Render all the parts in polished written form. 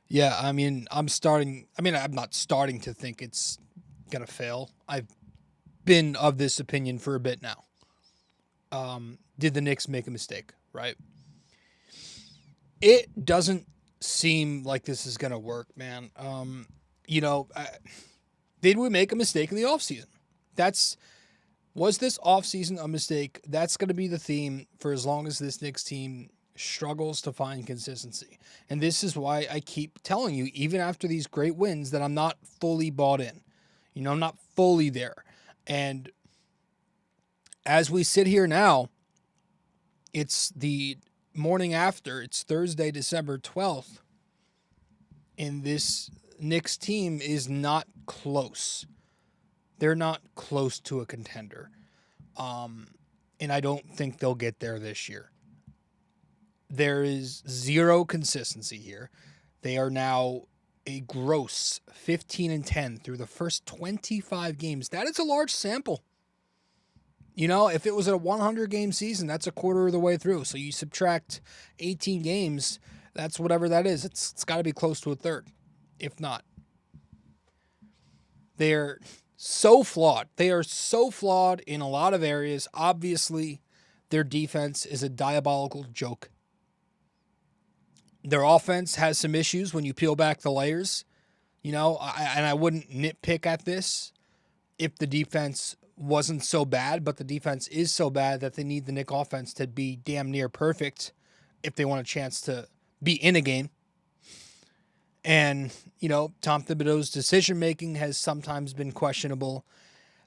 Yeah, I'm not starting to think it's going to fail. I've been of this opinion for a bit now. Did the Knicks make a mistake, right? It doesn't seem like this is going to work, man. You know, uh, did we make a mistake in the offseason? That's Was this offseason a mistake? That's going to be the theme for as long as this Knicks team struggles to find consistency. And this is why I keep telling you, even after these great wins, that I'm not fully bought in. I'm not fully there. And as we sit here now, it's the morning after, it's Thursday, December 12th, and this Knicks team is not close. They're not close to a contender. Um, and I don't think they'll get there this year. There is zero consistency here. They are now a gross 15-10 through the first 25 games. That is a large sample. If it was a 100 game season, that's a quarter of the way through. So you subtract 18 games, that's whatever that is. It's got to be close to a third, if not. They're so flawed. They are so flawed in a lot of areas. Obviously, their defense is a diabolical joke. Their offense has some issues when you peel back the layers, and I wouldn't nitpick at this if the defense wasn't so bad, but the defense is so bad that they need the Knick offense to be damn near perfect if they want a chance to be in a game. And, Tom Thibodeau's decision making has sometimes been questionable.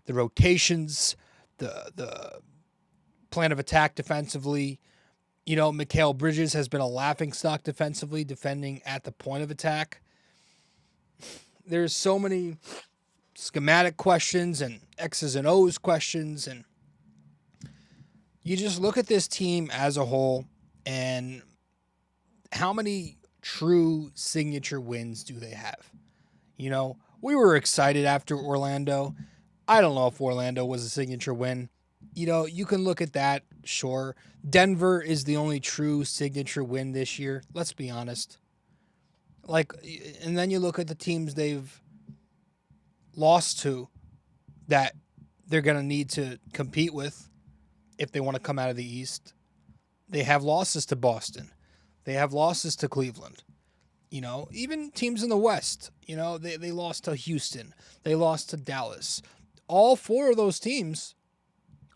The rotations, the plan of attack defensively. Mikal Bridges has been a laughingstock defensively, defending at the point of attack. There's so many schematic questions and X's and O's questions, and you just look at this team as a whole, and how many true signature wins do they have? We were excited after Orlando. I don't know if Orlando was a signature win. You can look at that, sure. Denver is the only true signature win this year. Let's be honest. And then you look at the teams they've lost to that they're going to need to compete with if they want to come out of the East. They have losses to Boston. They have losses to Cleveland. Even teams in the West, they lost to Houston. They lost to Dallas. All four of those teams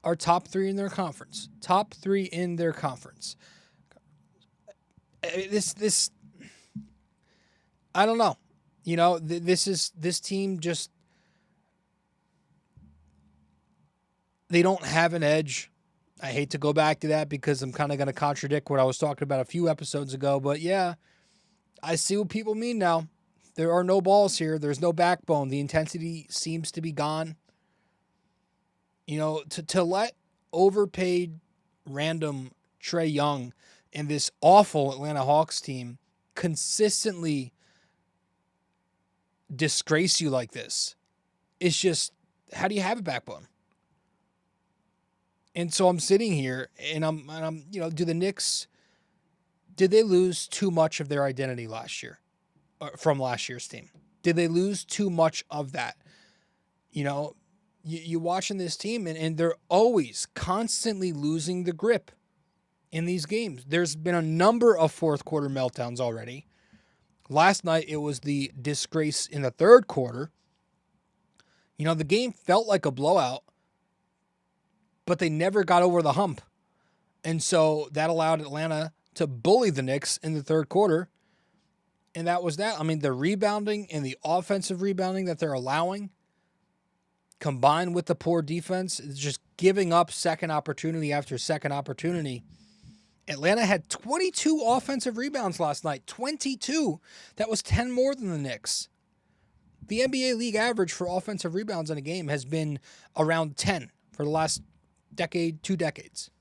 are top three in their conference. Top three in their conference. This, I don't know. This team just, they don't have an edge. I hate to go back to that because I'm kind of going to contradict what I was talking about a few episodes ago. But yeah, I see what people mean now. There are no balls here. There's no backbone. The intensity seems to be gone. To let overpaid random Trae Young and this awful Atlanta Hawks team consistently disgrace you like this, it's just, how do you have a backbone? And so I'm sitting here and I'm do the Knicks, did they lose too much of their identity last year from last year's team? Did they lose too much of that? You watching this team and they're always constantly losing the grip in these games. There's been a number of fourth quarter meltdowns already. Last night, it was the disgrace in the third quarter. The game felt like a blowout, but they never got over the hump. And so that allowed Atlanta to bully the Knicks in the third quarter. And that was that. The rebounding and the offensive rebounding that they're allowing, combined with the poor defense, is just giving up second opportunity after second opportunity. Atlanta had 22 offensive rebounds last night. 22. That was 10 more than the Knicks. The NBA league average for offensive rebounds in a game has been around 10 for the last decade, 2 decades.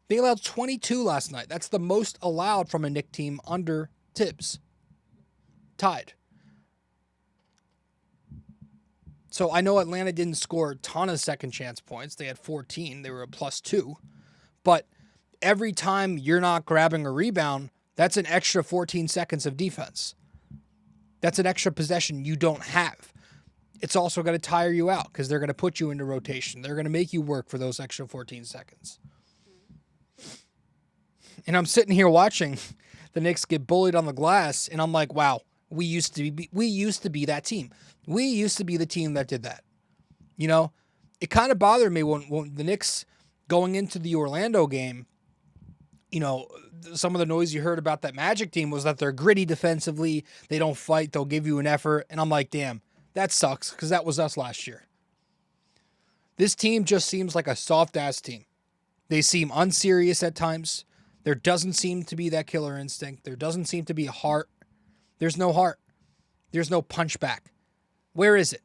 They allowed 22 last night. That's the most allowed from a Knicks team under Thibs. Tied. So I know Atlanta didn't score a ton of second chance points. They had 14. They were a +2. But every time you're not grabbing a rebound, that's an extra 14 seconds of defense. That's an extra possession you don't have. It's also going to tire you out because they're going to put you into rotation. They're going to make you work for those extra 14 seconds. And I'm sitting here watching the Knicks get bullied on the glass, and I'm like, wow, we used to be that team. We used to be the team that did that. You know, it kind of bothered me when the Knicks going into the Orlando game, you know, some of the noise you heard about that Magic team was that they're gritty defensively. They don't fight. They'll give you an effort. And I'm like, damn, that sucks because that was us last year. This team just seems like a soft-ass team. They seem unserious at times. There doesn't seem to be that killer instinct. There doesn't seem to be a heart. There's no heart. There's no punchback. Where is it?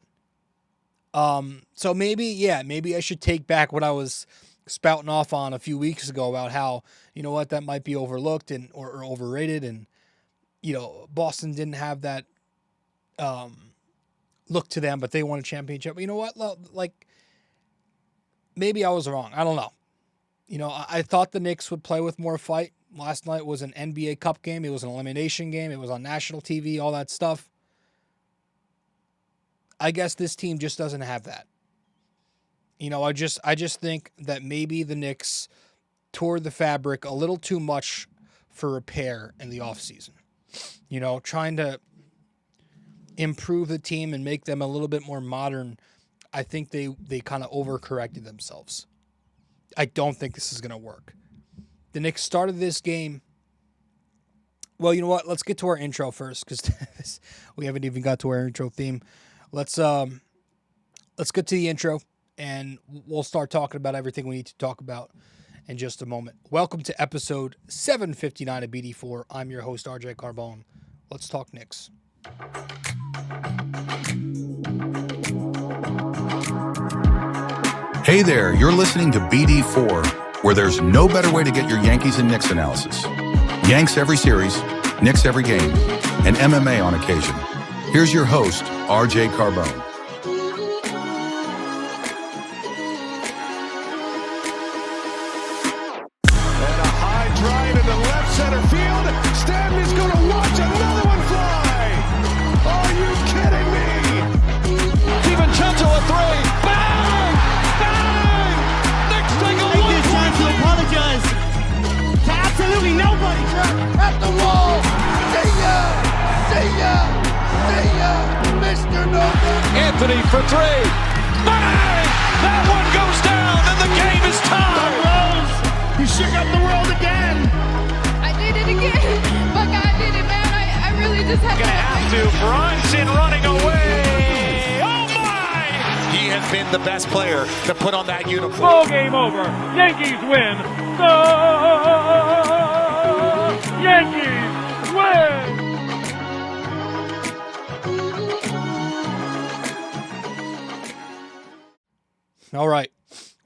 So maybe I should take back what I was spouting off on a few weeks ago about how, you know what, that might be overlooked or overrated. And, you know, Boston didn't have that look to them, but they won a championship. You know what? Like, maybe I was wrong. I don't know. You know, I thought the Knicks would play with more fight. Last night was an NBA Cup game. It was an elimination game. It was on national TV, all that stuff. I guess this team just doesn't have that. You know, I just think that maybe the Knicks tore the fabric a little too much for repair in the offseason. You know, trying to improve the team and make them a little bit more modern. I think they kind of overcorrected themselves. I don't think this is going to work. The Knicks started this game. Well, you know what? Let's get to our intro first because we haven't even got to our intro theme. Let's get to the intro, and we'll start talking about everything we need to talk about in just a moment. Welcome to episode 759 of BD4. I'm your host, RJ Carbone. Let's talk Knicks. Hey there, you're listening to BD4, where there's no better way to get your Yankees and Knicks analysis. Yanks every series, Knicks every game, and MMA on occasion. Here's your host, RJ Carbone. And a high drive into left center field. Stanley's going to watch another one fly. Are you kidding me? Even Chunto a three. Bang! Bang! Knicks take a Take this chance to apologize to absolutely nobody. At the wall. See ya! See ya! See ya! Mr. Nova. Anthony for three. Bang! That one goes down and the game is tied. Rose, you shook up the world again. I did it again. But God did it, man. I really just had Gonna have to. Brunson running away. Oh my! He has been the best player to put on that uniform. Ball game over. Yankees win. The Yankees win. All right.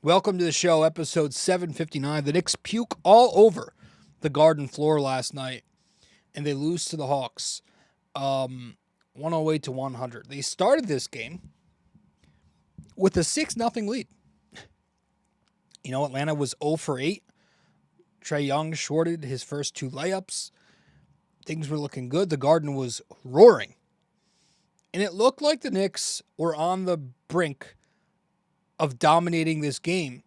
Welcome to the show, episode 759. The Knicks puke all over the Garden floor last night, and they lose to the Hawks 108 to 100. They started this game with a 6-0 lead. You know, Atlanta was 0 for 8. Trae Young shorted his first 2 layups. Things were looking good. The Garden was roaring. And it looked like the Knicks were on the brink of dominating this game,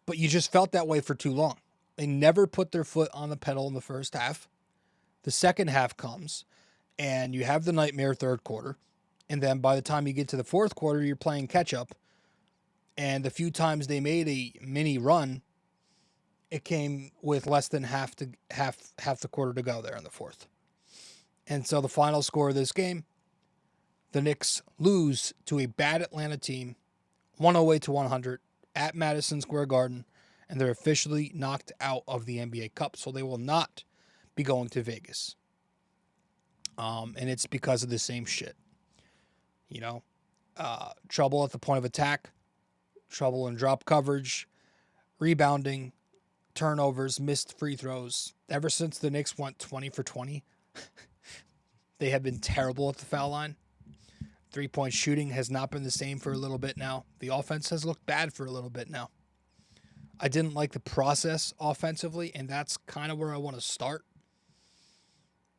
but you just felt that way for too long. They never put their foot on the pedal in the first half. The second half comes, and you have the nightmare third quarter, and then by the time you get to the fourth quarter, you're playing catch-up, and the few times they made a mini run, it came with less than half the quarter to go there in the fourth. And so the final score of this game, the Knicks lose to a bad Atlanta team, 108 to 100 at Madison Square Garden, and they're officially knocked out of the NBA Cup, so they will not be going to Vegas. And it's because of the same shit. You know, trouble at the point of attack, trouble in drop coverage, rebounding, turnovers, missed free throws. Ever since the Knicks went 20 for 20, they have been terrible at the foul line. 3-point shooting has not been the same for a little bit now. The offense has looked bad for a little bit now. I didn't like the process offensively, and that's kind of where I want to start.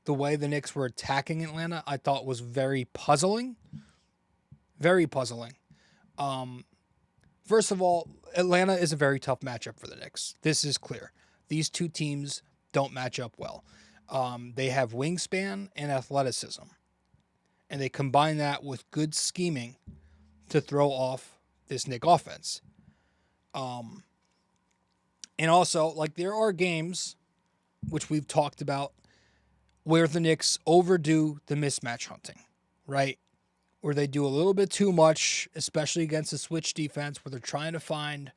the way the Knicks were attacking Atlanta, I thought was very puzzling. Very puzzling. First of all, Atlanta is a very tough matchup for the Knicks. This is clear. These two teams don't match up well. They have wingspan and athleticism. And they combine that with good scheming to throw off this Knick offense. And also, like, there are games, which we've talked about, where the Knicks overdo the mismatch hunting, right? Where they do a little bit too much, especially against the switch defense, where they're trying to find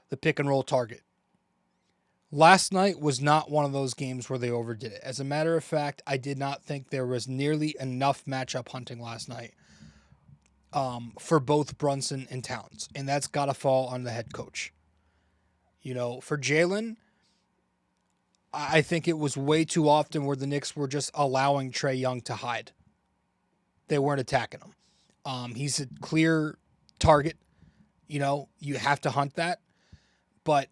the pick and roll target. Last night was not one of those games where they overdid it. As a matter of fact, I did not think there was nearly enough matchup hunting last night for both Brunson and Towns. And that's got to fall on the head coach. You know, for Jalen, I think it was way too often where the Knicks were just allowing Trae Young to hide. They weren't attacking him. He's a clear target. You know, you have to hunt that. But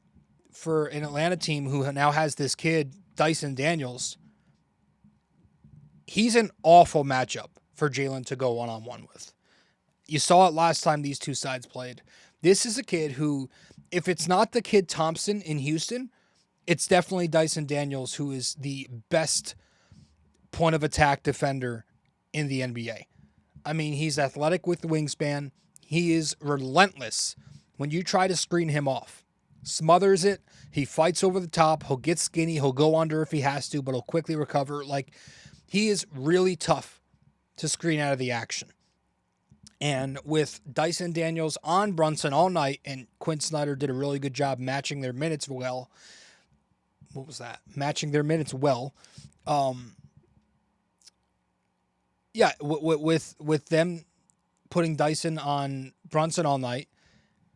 for an Atlanta team who now has this kid, Dyson Daniels, he's an awful matchup for Jalen to go one-on-one with. You saw it last time these two sides played. This is a kid who, if it's not the kid Thompson in Houston, it's definitely Dyson Daniels, who is the best point of attack defender in the NBA. I mean, he's athletic with the wingspan. He is relentless when you try to screen him off. Smothers it. He fights over the top. He'll get skinny. He'll go under if he has to, but he'll quickly recover. Like, he is really tough to screen out of the action. And with Dyson Daniels on Brunson all night, and Quinn Snyder did a really good job matching their minutes well. What was that? Matching their minutes well. Yeah, with them putting Dyson on Brunson all night,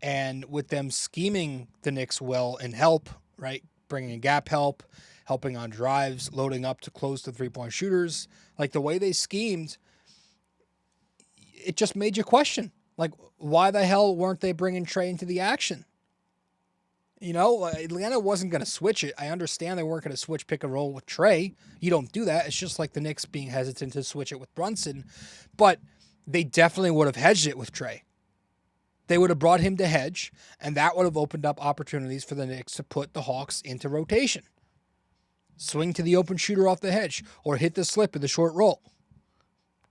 and with them scheming the Knicks well and help, right? Bringing in gap help, helping on drives, loading up to close the three-point shooters. Like, the way they schemed, it just made you question, like, why the hell weren't they bringing Trae into the action? You know, Atlanta wasn't going to switch it. I understand they weren't going to switch pick and roll with Trae. You don't do that. It's just like the Knicks being hesitant to switch it with Brunson. But they definitely would have hedged it with Trae. They would have brought him to hedge, and that would have opened up opportunities for the Knicks to put the Hawks into rotation. Swing to the open shooter off the hedge, or hit the slip in the short roll.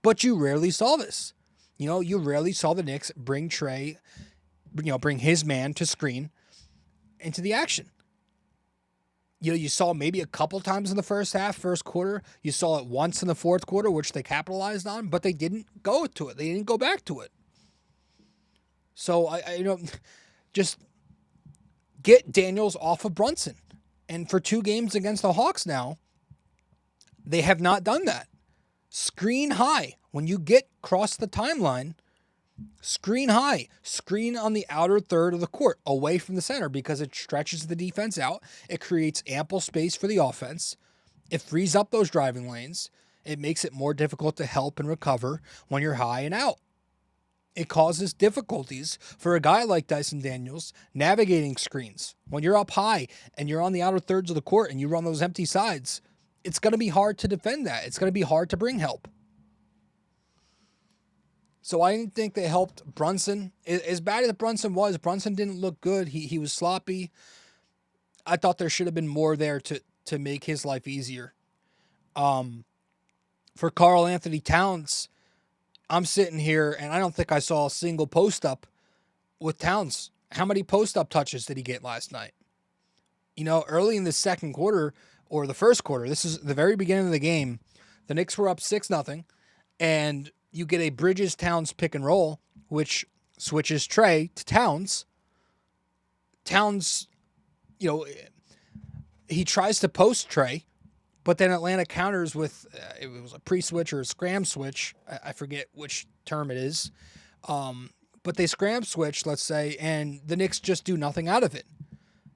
But you rarely saw this. You know, you rarely saw the Knicks bring Trae, bring his man to screen into the action. You know, you saw maybe a couple times in the first quarter. You saw it once in the fourth quarter, which they capitalized on, but they didn't go to it. They didn't go back to it. So, I just get Daniels off of Brunson. And for 2 games against the Hawks now, they have not done that. Screen high. When you get across the timeline, screen high. Screen on the outer third of the court, away from the center, because it stretches the defense out. It creates ample space for the offense. It frees up those driving lanes. It makes it more difficult to help and recover when you're high and out. It causes difficulties for a guy like Dyson Daniels navigating screens. When you're up high and you're on the outer thirds of the court and you run those empty sides, it's going to be hard to defend that. It's going to be hard to bring help. So I didn't think they helped Brunson. As bad as Brunson was, Brunson didn't look good. He was sloppy. I thought there should have been more there to make his life easier. For Karl Anthony Towns, I'm sitting here and I don't think I saw a single post-up with Towns. How many post-up touches did he get last night? You know, early in the second quarter, or the first quarter, this is the very beginning of the game, the Knicks were up 6-0, and you get a Bridges-Towns pick and roll, which switches Trae to Towns. Towns, he tries to post Trae, but then Atlanta counters with, it was a pre-switch or a scram switch. I forget which term it is. But they scram switch, let's say, and the Knicks just do nothing out of it.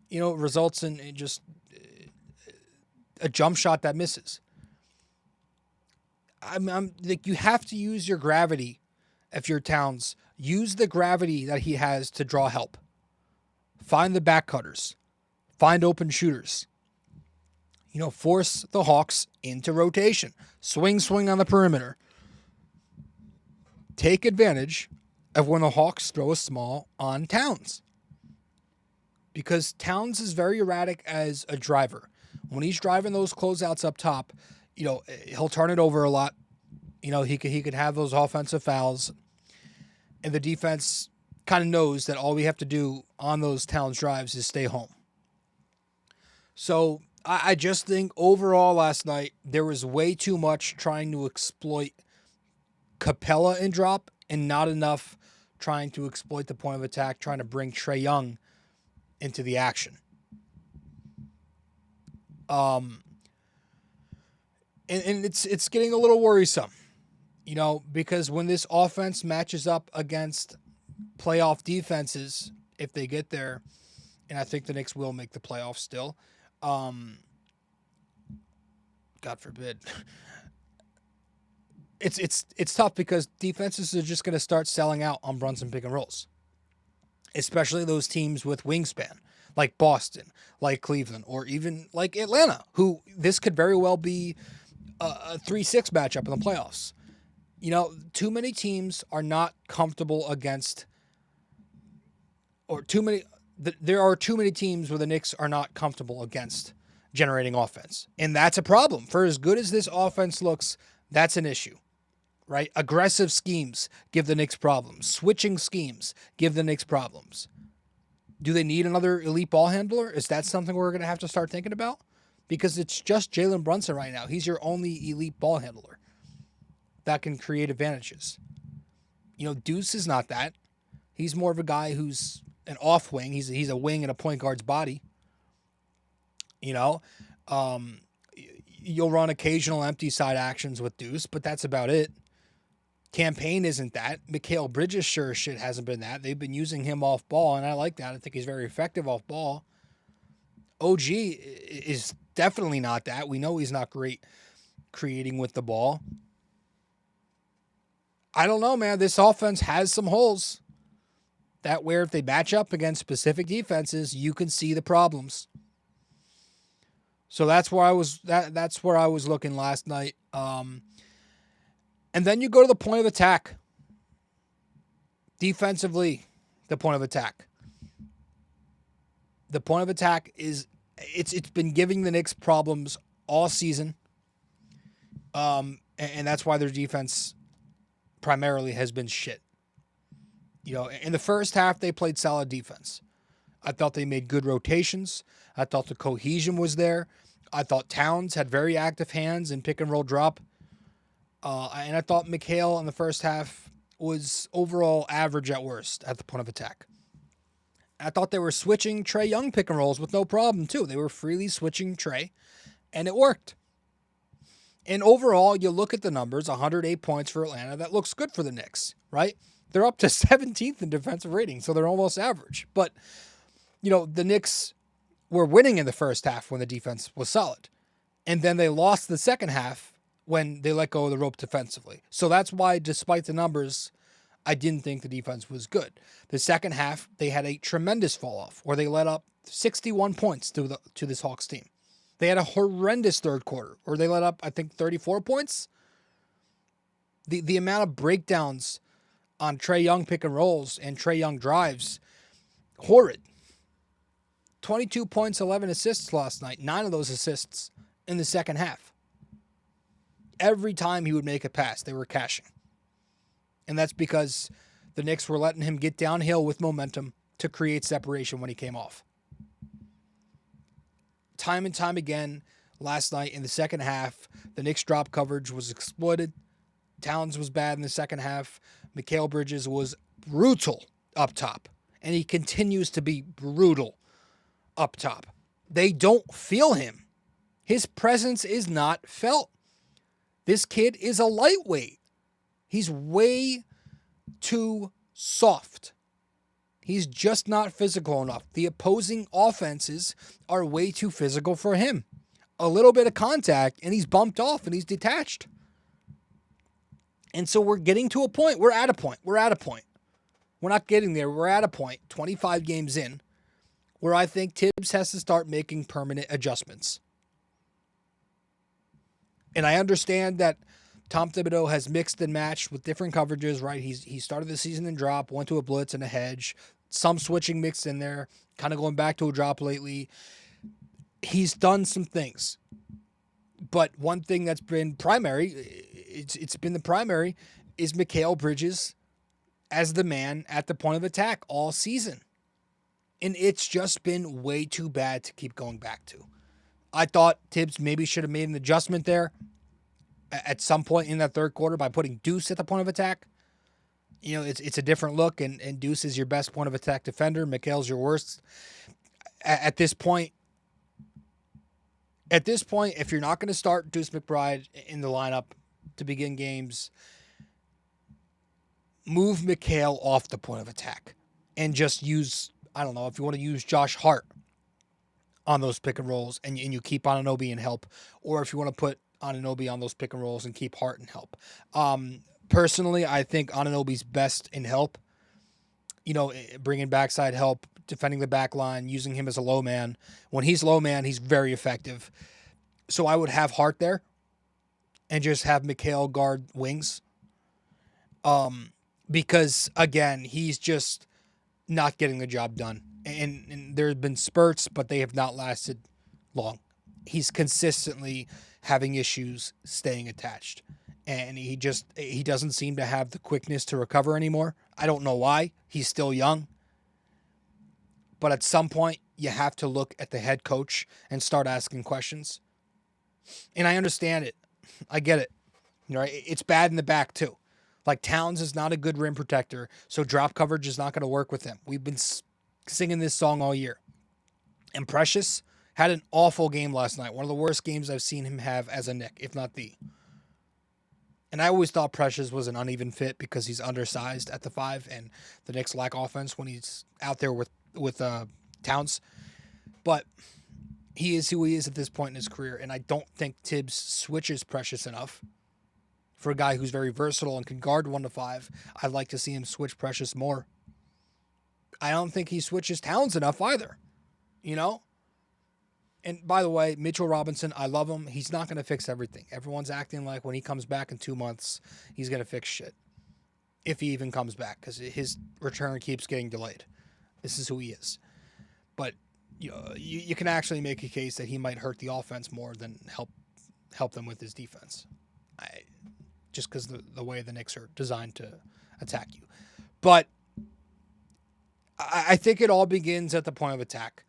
It results in just a jump shot that misses. I'm like, you have to use your gravity if you're Towns. Use the gravity that he has to draw help. Find the back cutters. Find open shooters. Force the Hawks into rotation. Swing on the perimeter. Take advantage of when the Hawks throw a small on Towns. Because Towns is very erratic as a driver. When he's driving those closeouts up top, he'll turn it over a lot. He could have those offensive fouls. And the defense kind of knows that all we have to do on those Towns drives is stay home. So I just think overall last night, there was way too much trying to exploit Capella and drop and not enough trying to exploit the point of attack, trying to bring Trae Young into the action. And it's getting a little worrisome, because when this offense matches up against playoff defenses, if they get there, and I think the Knicks will make the playoffs still, God forbid. It's tough because defenses are just going to start selling out on Brunson pick and rolls, especially those teams with wingspan, like Boston, like Cleveland, or even like Atlanta, who this could very well be a 3-6 matchup in the playoffs. Too many teams are not comfortable against, there are too many teams where the Knicks are not comfortable against generating offense. And that's a problem. For as good as this offense looks, that's an issue, right? Aggressive schemes give the Knicks problems. Switching schemes give the Knicks problems. Do they need another elite ball handler? Is that something we're going to have to start thinking about? Because it's just Jalen Brunson right now. He's your only elite ball handler that can create advantages. Deuce is not that. He's more of a guy who's an off wing. He's a wing in a point guard's body. You'll run occasional empty side actions with Deuce, but that's about it. Campaign isn't that. Mikal Bridges sure as shit hasn't been that. They've been using him off ball, and I like that. I think he's very effective off ball. OG is definitely not that. We know he's not great creating with the ball. I don't know, man. This offense has some holes that where if they match up against specific defenses, you can see the problems. So that's where I was. That's where I was looking last night. And then you go to the point of attack. Defensively, the point of attack. The point of attack is it's been giving the Knicks problems all season. And that's why their defense primarily has been shit. In the first half, they played solid defense. I thought they made good rotations. I thought the cohesion was there. I thought Towns had very active hands in pick and roll drop. And I thought Mikal in the first half was overall average at worst at the point of attack. I thought they were switching Trae Young pick and rolls with no problem, too. They were freely switching Trae, and it worked. And overall, you look at the numbers, 108 points for Atlanta. That looks good for the Knicks, right? They're up to 17th in defensive rating, so they're almost average. But, the Knicks were winning in the first half when the defense was solid. And then they lost the second half when they let go of the rope defensively. So that's why, despite the numbers, I didn't think the defense was good. The second half, they had a tremendous fall-off where they let up 61 points to this Hawks team. They had a horrendous third quarter where they let up, I think, 34 points. The amount of breakdowns on Trae Young pick and rolls and Trae Young drives, horrid. 22 points, 11 assists last night. 9 of those assists in the second half. Every time he would make a pass, they were cashing. And that's because the Knicks were letting him get downhill with momentum to create separation when he came off. Time and time again, last night in the second half, the Knicks drop coverage was exploited. Towns was bad in the second half. Mikal Bridges was brutal up top. And he continues to be brutal up top. They don't feel him. His presence is not felt. This kid is a lightweight. He's way too soft. He's just not physical enough. The opposing offenses are way too physical for him. A little bit of contact, and he's bumped off, and he's detached. And so we're getting to a point. We're at a point. We're not getting there. We're at a point, 25 games in, where I think Thibs has to start making permanent adjustments. And I understand that Tom Thibodeau has mixed and matched with different coverages, right? He started the season in drop, went to a blitz and a hedge, some switching mixed in there, kind of going back to a drop lately. He's done some things. But one thing that's been primary, it's been the primary, is Mikal Bridges as the man at the point of attack all season. And it's just been way too bad to keep going back to. I thought Thibs maybe should have made an adjustment there at some point in that third quarter by putting Deuce at the point of attack. You know, it's a different look, and Deuce is your best point of attack defender. Mikal's your worst. At this point, if you're not going to start Deuce McBride in the lineup to begin games, move Mikal off the point of attack and just use, I don't know, if you want to use Josh Hart on those pick and rolls and you keep Anunoby in help, or if you want to put Anunoby on those pick and rolls and keep Hart in help. Personally, I think Anunoby's best in help, you know, bringing backside help, defending the back line, using him as a low man. When he's low man, he's very effective. So I would have Hart there and just have Mikal guard wings. Because, again, he's just not getting the job done. And there have been spurts, but they have not lasted long. He's consistently having issues staying attached. And he doesn't seem to have the quickness to recover anymore. I don't know why. He's still young. But at some point, you have to look at the head coach and start asking questions. And I understand it. I get it. You know, it's bad in the back, too. Like, Towns is not a good rim protector, so drop coverage is not going to work with him. We've been singing this song all year. And Precious had an awful game last night. One of the worst games I've seen him have as a Knick, if not the. And I always thought Precious was an uneven fit because he's undersized at the 5, and the Knicks lack offense when he's out there with Towns. But he is who he is at this point in his career, and I don't think Thibs switches Precious enough. For a guy who's very versatile and can guard 1 to 5, I'd like to see him switch Precious more. I don't think he switches Towns enough either, you know? And by the way, Mitchell Robinson, I love him. He's not going to fix everything. Everyone's acting like when he comes back in 2 months, he's going to fix shit. If he even comes back, because his return keeps getting delayed. This is who he is. But you know, you can actually make a case that he might hurt the offense more than help them with his defense. Just because the way the Knicks are designed to attack you. But I think it all begins at the point of attack.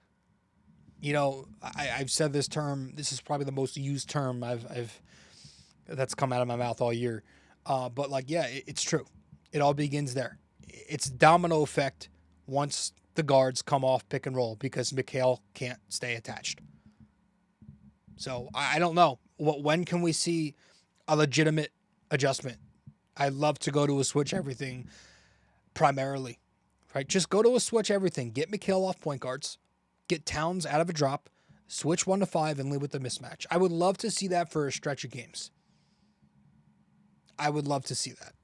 You know, I've said this term. This is probably the most used term that's come out of my mouth all year. But like, yeah, it's true. It all begins there. It's domino effect once the guards come off pick and roll because Mikal can't stay attached. So I don't know. When can we see a legitimate adjustment? I'd love to go to a switch everything primarily, right? Just go to a switch everything. Get Mikal off point guards. Get Towns out of a drop. Switch 1 to 5 and live with the mismatch. I would love to see that for a stretch of games. I would love to see that.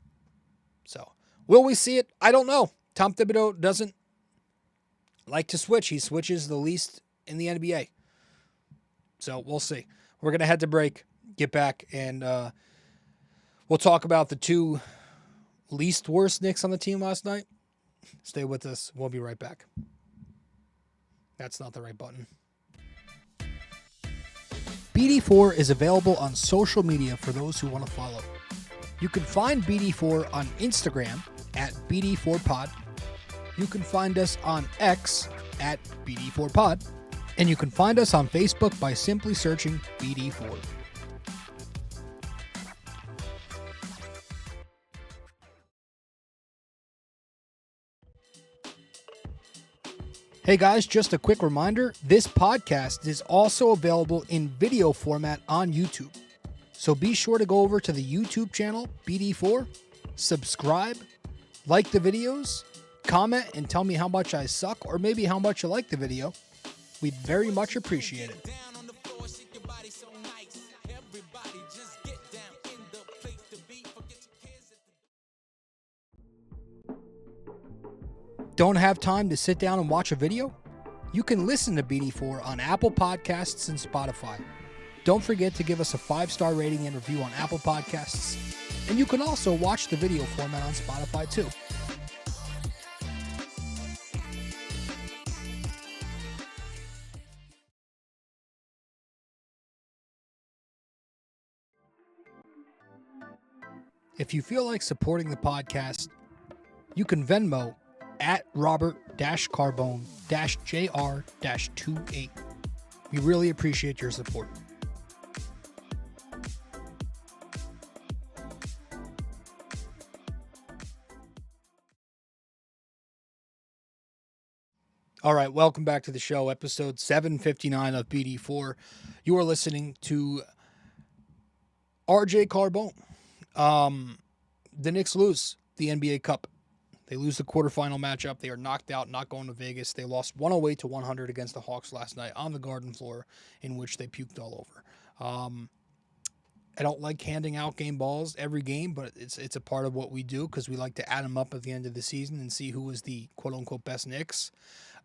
So, will we see it? I don't know. Tom Thibodeau doesn't like to switch. He switches the least in the NBA. So, we'll see. We're going to head to break, get back, and we'll talk about the 2 least worst Knicks on the team last night. Stay with us. We'll be right back. That's not the right button. BD4 is available on social media for those who want to follow. You can find BD4 on Instagram at BD4Pod. You can find us on X at BD4Pod. And you can find us on Facebook by simply searching BD4. Hey guys, just a quick reminder, this podcast is also available in video format on YouTube. So be sure to go over to the YouTube channel, BD4, subscribe, like the videos, comment and tell me how much I suck or maybe how much you like the video. We'd very much appreciate it. Don't have time to sit down and watch a video? You can listen to BD4 on Apple Podcasts and Spotify. Don't forget to give us a 5-star rating and review on Apple Podcasts. And you can also watch the video format on Spotify too. If you feel like supporting the podcast, you can Venmo at Robert-Carbone-JR-28. We really appreciate your support. All right, welcome back to the show, episode 759 of BD4. You are listening to RJ Carbone. The Knicks lose the NBA Cup. They lose the quarterfinal matchup. They are knocked out, not going to Vegas. They lost 108-100 against the Hawks last night on the Garden floor, in which they puked all over. I don't like handing out game balls every game, but it's a part of what we do because we like to add them up at the end of the season and see who is the quote-unquote best Knicks.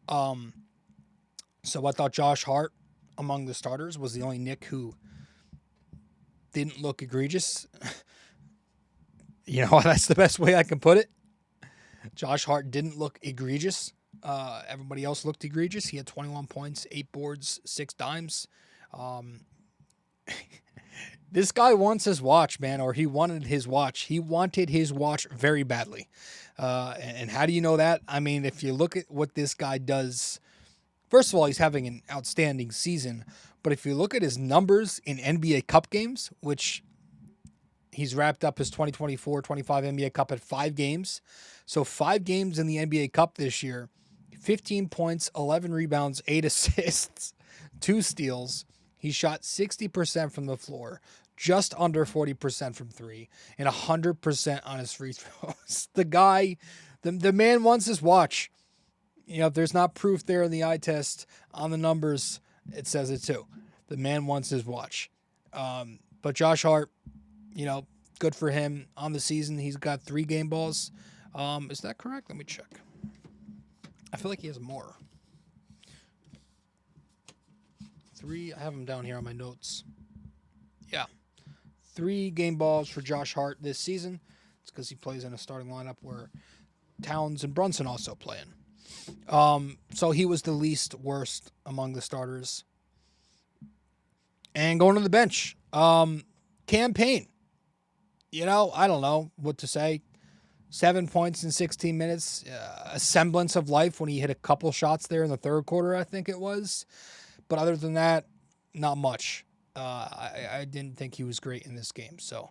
So I thought Josh Hart, among the starters, was the only Knick who didn't look egregious. You know, that's the best way I can put it. Josh Hart didn't look egregious. Everybody else looked egregious. He had 21 points, 8 boards, 6 dimes. This guy wants his watch, man, or he wanted his watch. He wanted his watch very badly. And how do you know that? I mean, if you look at what this guy does, first of all, he's having an outstanding season. But if you look at his numbers in NBA Cup games, which he's wrapped up his 2024-25 NBA Cup at 5 games. So 5 games in the NBA Cup this year, 15 points, 11 rebounds, 8 assists, 2 steals. He shot 60% from the floor, just under 40% from 3, and 100% on his free throws. The guy, the man wants his watch. You know, if there's not proof there in the eye test on the numbers, it says it too. The man wants his watch. But Josh Hart, you know, good for him on the season. He's got 3 game balls. Is that correct? Let me check. I feel like he has more. 3. I have him down here on my notes. Yeah. 3 game balls for Josh Hart this season. It's because he plays in a starting lineup where Towns and Brunson also play in. So he was the least worst among the starters. And going to the bench. Campaign. You know, I don't know what to say. 7 points in 16 minutes. A semblance of life when he hit a couple shots there in the third quarter, I think it was. But other than that, not much. I didn't think he was great in this game. So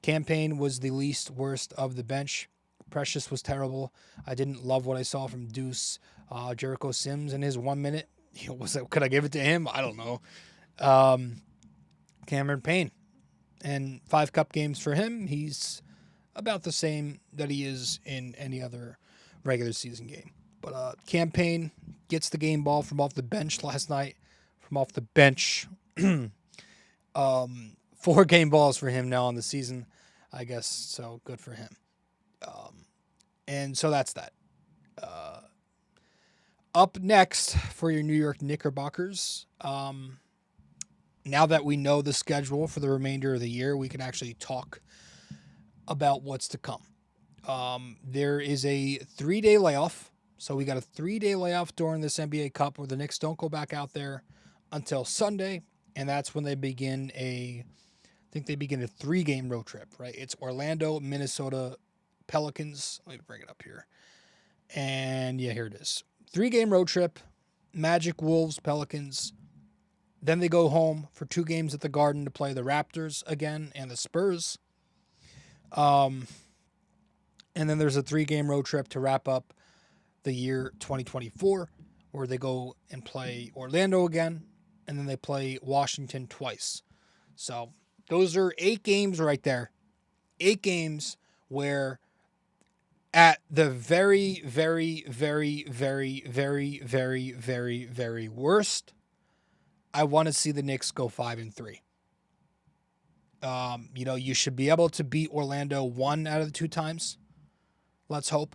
Campaign was the least worst of the bench. Precious was terrible. I didn't love what I saw from Deuce. Jericho Sims in his 1 minute. Could I give it to him? I don't know. Cameron Payne. And 5 cup games for him. He's about the same that he is in any other regular season game. But Campaign gets the game ball from off the bench last night. From off the bench. 4 game balls for him now on the season, I guess. So good for him. And so that's that. Up next for your New York Knickerbockers. Now that we know the schedule for the remainder of the year, we can actually talk about what's to come. There is a 3-day layoff. So we got a 3-day layoff during this NBA Cup where the Knicks don't go back out there until Sunday. And that's when they begin I think they begin a 3-game road trip, right? It's Orlando, Minnesota, Pelicans. Let me bring it up here. And yeah, here it is. 3-game road trip, Magic, Wolves, Pelicans. Then they go home for 2 games at the Garden to play the Raptors again and the Spurs. And then there's a 3-game road trip to wrap up the year 2024 where they go and play Orlando again, and then they play Washington twice. So those are 8 games right there. 8 games where at the very, very, very, very, very, very, very, very worst, I want to see the Knicks go 5-3. You know, you should be able to beat Orlando 1 out of the 2 times. Let's hope.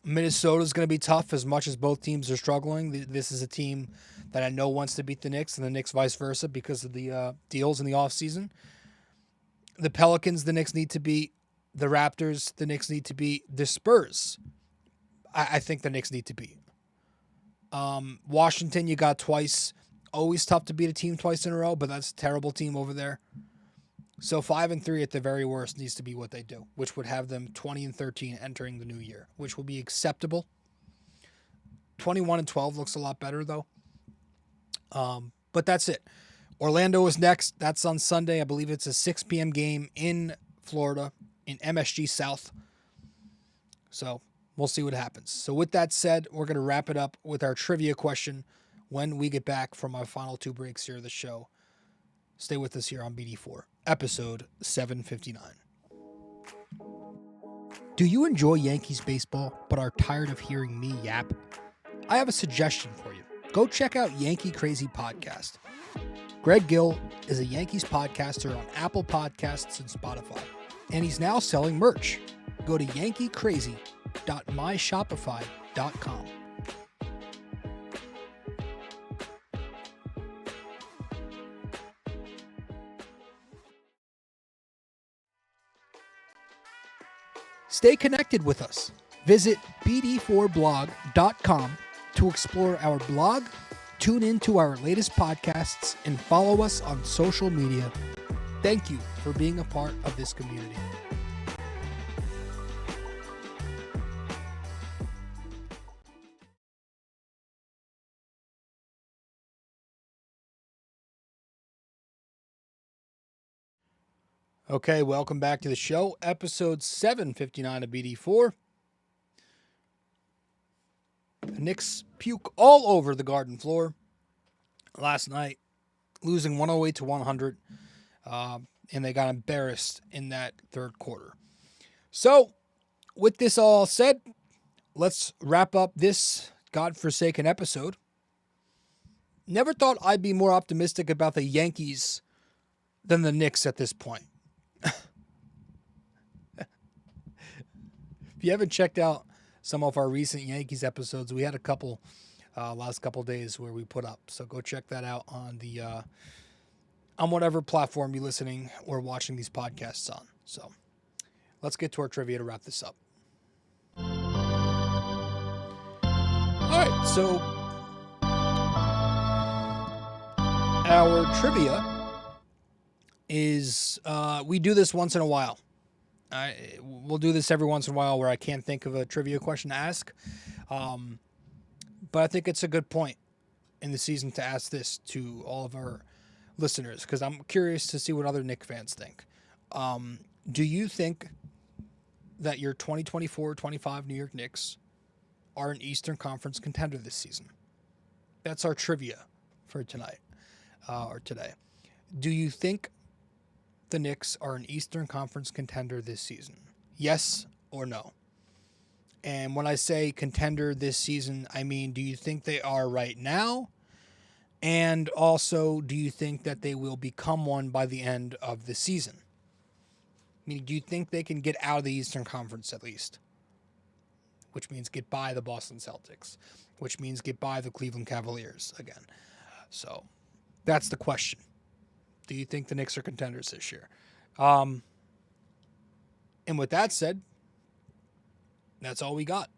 Minnesota's going to be tough as much as both teams are struggling. This is a team that I know wants to beat the Knicks, and the Knicks vice versa because of the deals in the offseason. The Pelicans, the Knicks need to beat. The Raptors, the Knicks need to beat. The Spurs, I think the Knicks need to beat. Washington, you got twice. Always tough to beat a team twice in a row, but that's a terrible team over there. So 5-3 at the very worst needs to be what they do, which would have them 20-13 entering the new year, which will be acceptable. 21-12 looks a lot better though. But that's it. Orlando is next. That's on Sunday. I believe it's a 6 p.m. game in Florida in MSG South. So we'll see what happens. So with that said, we're going to wrap it up with our trivia question when we get back from our final 2 breaks here of the show. Stay with us here on BD4, episode 759. Do you enjoy Yankees baseball but are tired of hearing me yap? I have a suggestion for you. Go check out Yankee Crazy Podcast. Greg Gill is a Yankees podcaster on Apple Podcasts and Spotify, and he's now selling merch. Go to yankeecrazy.myshopify.com. Stay connected with us. Visit BD4blog.com to explore our blog, tune into our latest podcasts, and follow us on social media. Thank you for being a part of this community. Okay, welcome back to the show, episode 759 of BD4. The Knicks puke all over the Garden floor last night, losing 108-100, and they got embarrassed in that third quarter. So, with this all said, let's wrap up this godforsaken episode. Never thought I'd be more optimistic about the Yankees than the Knicks at this point. If you haven't checked out some of our recent Yankees episodes, we had a couple last couple days where we put up. So go check that out on the on whatever platform you're listening or watching these podcasts on. So let's get to our trivia to wrap this up. All right, so our trivia is we do this once in a while. We'll do this every once in a while where I can't think of a trivia question to ask. But I think it's a good point in the season to ask this to all of our listeners because I'm curious to see what other Knicks fans think. Do you think that your 2024-25 New York Knicks are an Eastern Conference contender this season? That's our trivia for tonight or today. Do you think the Knicks are an Eastern Conference contender this season? Yes or no? And when I say contender this season, I mean, do you think they are right now? And also, do you think that they will become one by the end of the season? Meaning, do you think they can get out of the Eastern Conference at least? Which means get by the Boston Celtics. Which means get by the Cleveland Cavaliers again. So, that's the question. Do you think the Knicks are contenders this year? And with that said, that's all we got.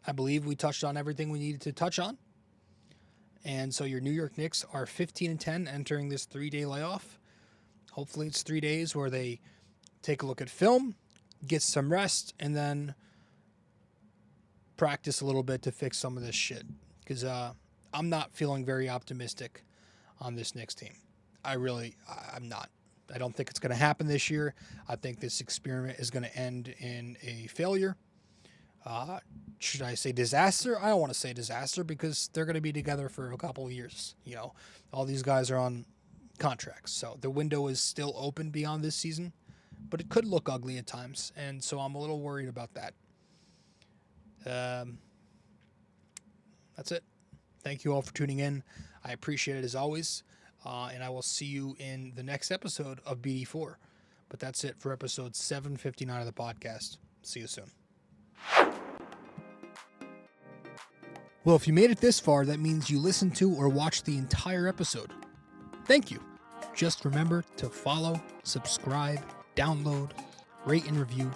I believe we touched on everything we needed to touch on. And so your New York Knicks are 15-10 entering this 3-day layoff. Hopefully it's 3 days where they take a look at film, get some rest, and then practice a little bit to fix some of this shit. Because I'm not feeling very optimistic on this Knicks team. I'm not. I don't think it's going to happen this year. I think this experiment is going to end in a failure. Should I say disaster? I don't want to say disaster because they're going to be together for a couple of years. You know, all these guys are on contracts. So the window is still open beyond this season, but it could look ugly at times. And so I'm a little worried about that. That's it. Thank you all for tuning in. I appreciate it as always. And I will see you in the next episode of BD4. But that's it for episode 759 of the podcast. See you soon. Well, if you made it this far, that means you listened to or watched the entire episode. Thank you. Just remember to follow, subscribe, download, rate and review,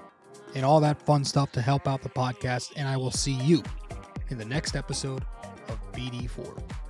and all that fun stuff to help out the podcast. And I will see you in the next episode of BD4.